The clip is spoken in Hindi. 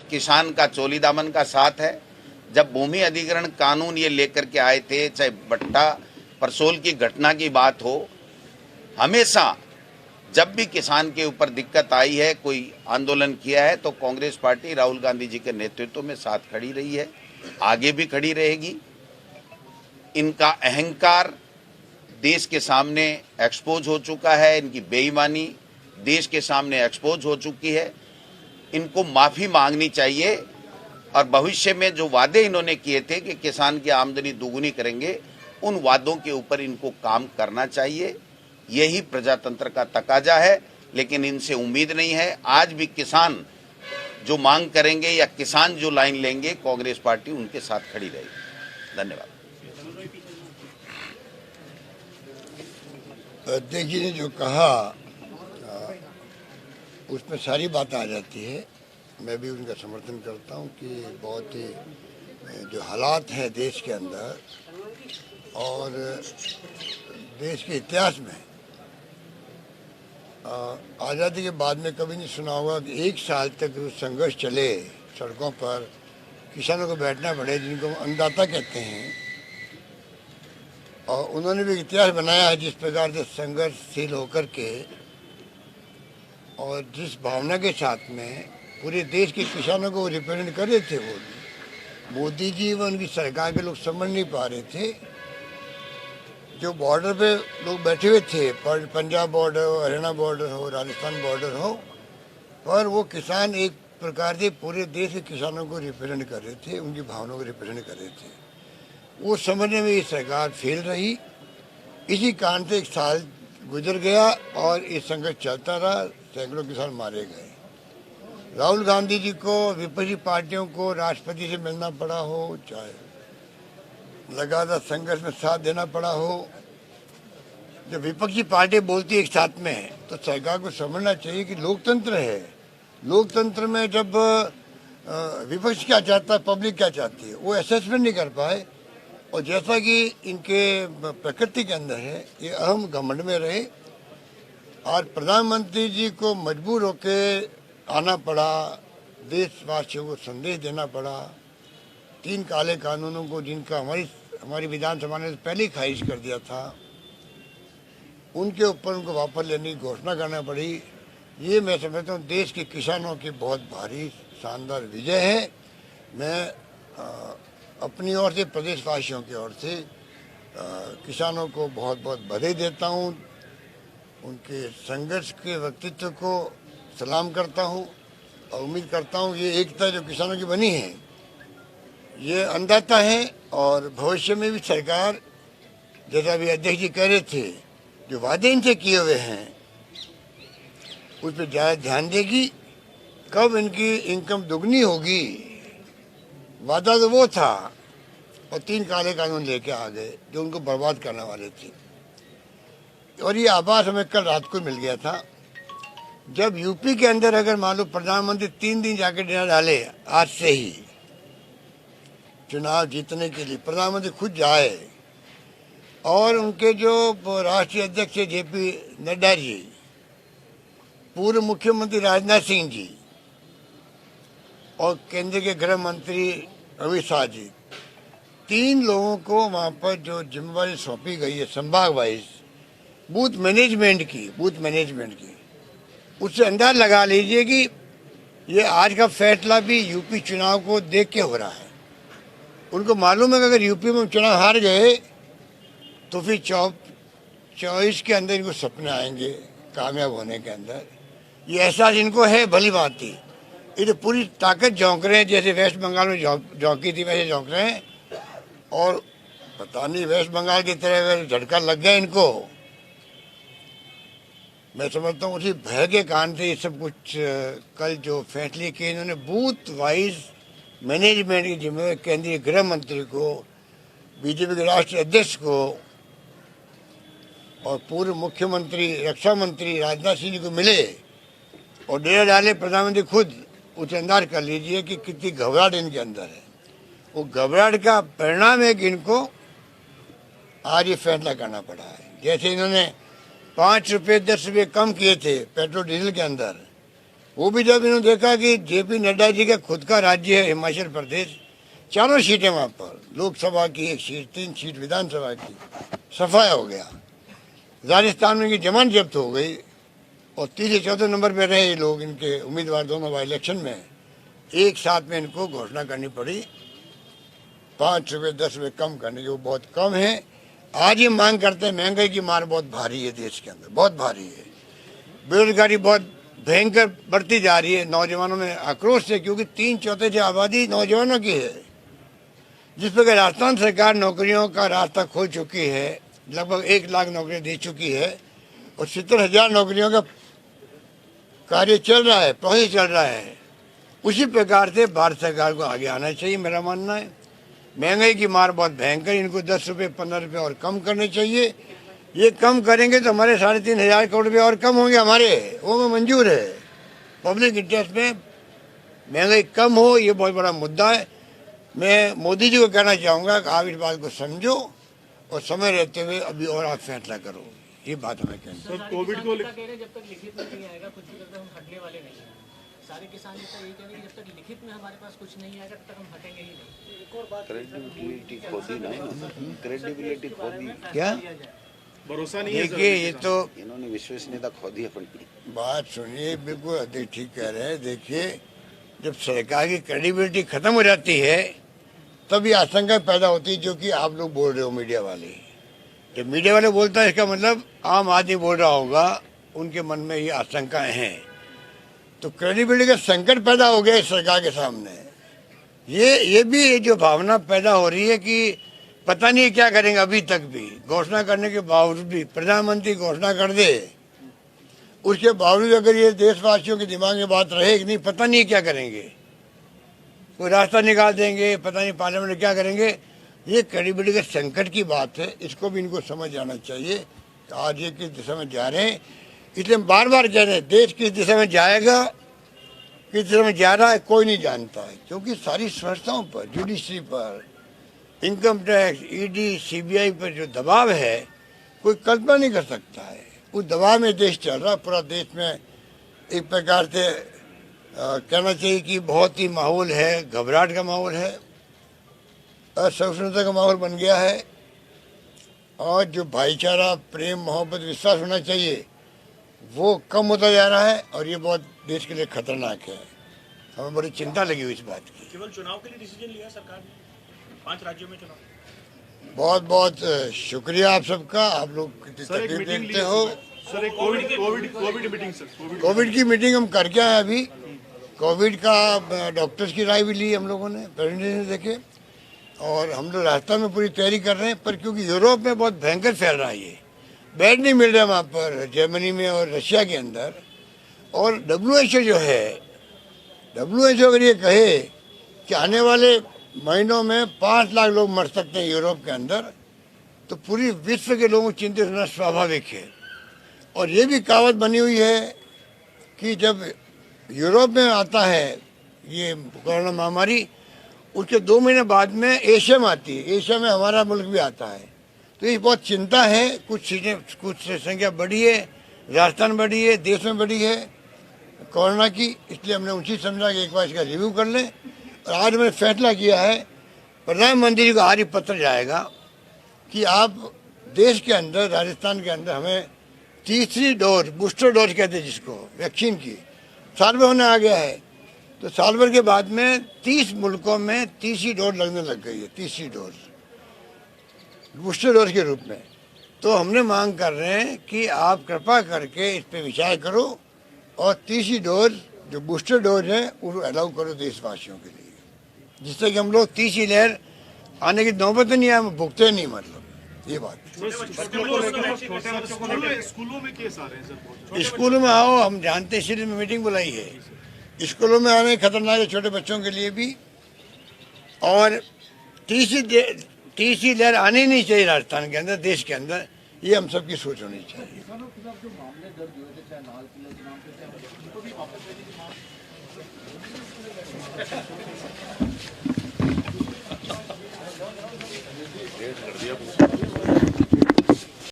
किसान का चोली दामन का साथ है। जब भूमि अधिग्रहण कानून ये लेकर के आए थे, चाहे भट्टा परसोल की घटना की बात हो, हमेशा जब भी किसान के ऊपर दिक्कत आई है, कोई आंदोलन किया है, तो कांग्रेस पार्टी राहुल गांधी जी के नेतृत्व में साथ खड़ी रही है, आगे भी खड़ी रहेगी। इनका अहंकार देश के सामने एक्सपोज हो चुका है, इनकी बेईमानी देश के सामने एक्सपोज हो चुकी है। इनको माफी मांगनी चाहिए और भविष्य में जो वादे इन्होंने किए थे कि किसान की आमदनी दोगुनी करेंगे, उन वादों के ऊपर इनको काम करना चाहिए। यही प्रजातंत्र का तकाजा है, लेकिन इनसे उम्मीद नहीं है। आज भी किसान जो मांग करेंगे या किसान जो लाइन लेंगे, कांग्रेस पार्टी उनके साथ खड़ी रहेगी। धन्यवाद। अध्यक्ष जी ने जो कहा उसमें सारी बात आ जाती है। मैं भी उनका समर्थन करता हूं कि बहुत ही जो हालात हैं देश के अंदर और देश के इतिहास में आज़ादी के बाद में कभी नहीं सुना होगा कि 1 साल तक संघर्ष चले, सड़कों पर किसानों को बैठना पड़े, जिनको हम अन्नदाता कहते हैं। और उन्होंने भी इतिहास बनाया है जिस प्रकार से संघर्षशील होकर के और जिस भावना के साथ में पूरे देश के किसानों को रिप्रेजेंट कर रहे थे। वो मोदी जी व उनकी सरकार के लोग समझ नहीं पा रहे थे। जो बॉर्डर पे लोग बैठे हुए थे, पंजाब बॉर्डर हो, हरियाणा बॉर्डर हो, राजस्थान बॉर्डर हो, पर वो किसान एक प्रकार से पूरे देश के किसानों को रिप्रेजेंट कर रहे थे, उनकी भावनाओं को रिप्रेजेंट कर रहे थे। वो समझने में ये सरकार फेल रही। इसी कारण से 1 साल गुजर गया और ये संघर्ष चलता रहा, सैकड़ों किसान मारे गए। राहुल गांधी जी को, विपक्षी पार्टियों को राष्ट्रपति से मिलना पड़ा हो, चाहे लगातार संघर्ष में साथ देना पड़ा हो। जब विपक्षी पार्टी बोलती है एक साथ में, तो सरकार को समझना चाहिए कि लोकतंत्र है। लोकतंत्र में जब विपक्ष क्या चाहता है, पब्लिक क्या चाहती है, वो असेसमेंट नहीं कर पाए। और जैसा कि इनके प्रकृति के अंदर है, ये अहम घमंड में रहे और प्रधानमंत्री जी को मजबूर होके आना पड़ा, देशवासियों को संदेश देना पड़ा। 3 काले कानूनों को जिनका हमारी विधानसभा ने पहले ही खारिज कर दिया था, उनके ऊपर उनको वापस लेने की घोषणा करना पड़ी। ये मैं समझता हूँ देश के किसानों की बहुत भारी शानदार विजय है। मैं अपनी ओर से, प्रदेशवासियों की ओर से किसानों को बहुत बहुत बधाई देता हूँ। उनके संघर्ष के व्यक्तित्व को सलाम करता हूँ और उम्मीद करता हूँ ये एकता जो किसानों की बनी है, ये अन्नदाता है। और भविष्य में भी सरकार, जैसा अभी अध्यक्ष जी कह रहे थे, जो वादे इनसे किए हुए हैं उस पर ज़्यादा ध्यान देगी। कब इनकी इनकम दुगनी होगी, वादा तो वो था, और 3 काले कानून लेके आ गए जो उनको बर्बाद करने वाले थे। और ये आभास हमें कल रात को मिल गया था, जब यूपी के अंदर अगर मान लो प्रधानमंत्री 3 दिन जाके डेरा डाले, आज से ही चुनाव जीतने के लिए प्रधानमंत्री खुद जाए और उनके जो राष्ट्रीय अध्यक्ष जेपी नड्डा जी, पूर्व मुख्यमंत्री राजनाथ सिंह जी और केंद्र के गृह मंत्री अमित शाह जी, 3 लोगों को वहाँ पर जो जिम्मेवारी सौंपी गई है संभाग वाइज बूथ मैनेजमेंट की, उससे अंदाज लगा लीजिए कि ये आज का फैसला भी यूपी चुनाव को देख के हो रहा है। उनको मालूम है कि अगर यूपी में चुनाव हार गए तो फिर 24 के अंदर इनको सपने आएंगे कामयाब होने के अंदर। ये एहसास इनको है, भली बात थी। ये तो पूरी ताकत झोंक रहे हैं, जैसे वेस्ट बंगाल में झोंकी थी वैसे झोंक रहे हैं। और पता नहीं वेस्ट बंगाल की तरह झटका लग गया इनको। मैं समझता हूँ उसी भय के कारण से ये सब कुछ कल जो फैसले किए इन्होंने बूथ वाइज मैनेजमेंट की जिम्मेदारी केंद्रीय गृह मंत्री को, बीजेपी के राष्ट्रीय अध्यक्ष को और पूर्व मुख्यमंत्री रक्षा मंत्री राजनाथ सिंह जी को मिले और डेरा डाले प्रधानमंत्री खुद। उसे अंदाज कर लीजिए कि कितनी घबराहट इनके अंदर है। वो घबराहट का परिणाम है कि इनको आज ये फैसला करना पड़ा है। जैसे इन्होंने 5 रुपये 10 रुपये कम किए थे पेट्रोल डीजल के अंदर, वो भी जब इन्होंने देखा कि जेपी नड्डा जी का खुद का राज्य है हिमाचल प्रदेश, 4 सीटें वहाँ पर, लोकसभा की 1 सीट, 3 सीट विधानसभा की, सफाया हो गया। राजस्थान में इनकी जमानत जब्त हो गई और तीसरे चौथे नंबर पे रहे ये लोग, इनके उम्मीदवार दोनों बाई इलेक्शन में। एक साथ में इनको घोषणा करनी पड़ी 5 रुपये 10 रुपये कम करने की, वो बहुत कम है। आज ये मांग करते हैं, महंगाई की मार बहुत भारी है देश के अंदर, बहुत भारी है। बेरोजगारी बहुत भयंकर बढ़ती जा रही है, नौजवानों में आक्रोश है, क्योंकि 3/4 से आबादी नौजवानों की है। जिस प्रकार राजस्थान सरकार नौकरियों का रास्ता खोल चुकी है, लगभग 1 लाख नौकरियां दे चुकी है और 70,000 नौकरियों का कार्य चल रहा है, प्रोसेस चल रहा है। उसी प्रकार से भारत सरकार को आगे आना चाहिए, मेरा मानना है। महंगाई की मार बहुत भयंकर, इनको 10 रुपये 15 रुपये और कम करने चाहिए। ये कम करेंगे तो हमारे 3,500 करोड़ रुपये और कम होंगे हमारे, वो में मंजूर है। पब्लिक इंटरेस्ट में महंगाई कम हो, ये बहुत बड़ा मुद्दा है। मैं मोदी जी को कहना चाहूँगा कि आप इस बात को समझो और समय रहते हुए अभी और आप फैसला करो, ये बात हमें कहनी है। कोविड को जब तक लिखित में नहीं आएगा कुछ भी करके हम हटने वाले नहीं हैं। सारे किसान नेता यही कह रहे हैं कि जब तक लिखित में हमारे पास कुछ नहीं आएगा तब तक हम हटेंगे ही नहीं। एक और बात, क्रेडिबिलिटी खो दी ना, क्रेडिबिलिटी खो दी। क्या भरोसा नहीं देखिए, ये तो इन्होंने विश्वसनीयता खो दी अपनी। बात सुनिए, बिल्कुल अधिक ठीक कह रहे हैं। देखिए, जब सरकार की क्रेडिबिलिटी खत्म हो जाती है तभी आशंका पैदा होती है, जो कि आप लोग बोल रहे हो मीडिया वाले। जब मीडिया वाले बोलता है, इसका मतलब आम आदमी बोल रहा होगा, उनके मन में ये आशंकाएं हैं। तो क्रेडिबिलिटी का संकट पैदा हो गया इस सरकार के सामने। ये भी जो भावना पैदा हो रही है कि पता नहीं क्या करेंगे। अभी तक भी घोषणा करने के बावजूद भी, प्रधानमंत्री घोषणा कर दे, उसके बावजूद अगर ये देशवासियों के दिमाग में बात रहे कि नहीं पता नहीं क्या करेंगे, कोई रास्ता निकाल देंगे, पता नहीं पार्लियामेंट में क्या करेंगे, ये क्रेडिबिलिटी के संकट की बात है। इसको भी इनको समझ आना चाहिए। आज ये किस दिशा में जा रहे हैं, इसलिए हम बार बार कह रहे हैं, देश किस दिशा में जाएगा, किस दिशा में जा रहा है, कोई नहीं जानता है। क्योंकि सारी संस्थाओं पर, जुडिशरी पर, इनकम टैक्स, ईडी, सीबीआई पर जो दबाव है, कोई कल्पना नहीं कर सकता है। उस दबाव में देश चल रहा है। पूरा देश में एक प्रकार से कहना चाहिए कि बहुत ही माहौल है, घबराहट का माहौल है, असहिष्णुता का माहौल बन गया है। और जो भाईचारा, प्रेम, मोहब्बत, विश्वास होना चाहिए, वो कम होता जा रहा है और ये बहुत देश के लिए खतरनाक है। हमें बड़ी चिंता लगी हुई इस बात की। केवल चुनाव के लिए डिसीजन लिया सरकार ने, 5 राज्यों में चुनाव। बहुत बहुत शुक्रिया आप सबका, आप लोग कितनी तकलीफ देखते हो। सर, एक कोविड मीटिंग सर, कोविड की मीटिंग हम करके आए अभी। कोविड का डॉक्टर्स की राय भी ली हम लोगों ने, प्रेजेंटेशन देखे, और हम लोग राजस्थान में पूरी तैयारी कर रहे हैं। पर क्योंकि यूरोप में बहुत भयंकर फैल रहा है, ये बेड नहीं मिल रहा वहाँ पर, जर्मनी में और रशिया के अंदर। और WHO जो है, WHO अगर ये कहे कि आने वाले महीनों में 5 लाख लोग मर सकते हैं यूरोप के अंदर, तो पूरी विश्व के लोगों को चिंतित होना स्वाभाविक है। और ये भी कहावत बनी हुई है कि जब यूरोप में आता है ये कोरोना महामारी, उसके 2 महीने बाद में एशिया में आती है। एशिया में हमारा मुल्क भी आता है। तो ये बहुत चिंता है। कुछ संख्या बढ़ी है, राजस्थान बढ़ी है, देश में बढ़ी है कोरोना की। इसलिए हमने उचित समझा कि एक बार इसका रिव्यू कर लें। और आज मैंने फैसला किया है, प्रधानमंत्री को आज ही पत्र जाएगा कि आप देश के अंदर, राजस्थान के अंदर हमें तीसरी डोज, बूस्टर डोज कहते हैं जिसको, वैक्सीन की, साल भर होने आ गया है। तो साल भर के बाद में 30 मुल्कों में तीसरी डोज लगने लग गई है, तीसरी डोज बूस्टर डोज के रूप में। तो हमने मांग कर रहे हैं कि आप कृपा करके इस पे विचार करो और तीसरी डोज जो बूस्टर डोज है उसको अलाउ करो देशवासियों के लिए, जिससे कि हम लोग तीसरी लहर आने की नौबत नहीं आए, हम भुगते नहीं, मतलब ये बात। स्कूलों में आओ, हम जानते हैं, इसलिए मीटिंग बुलाई है। स्कूलों में आने खतरनाक है छोटे बच्चों के लिए भी। और तीसरी लहर आनी नहीं चाहिए राजस्थान के अंदर, देश के अंदर, ये हम सबकी सोच होनी चाहिए। कर दिया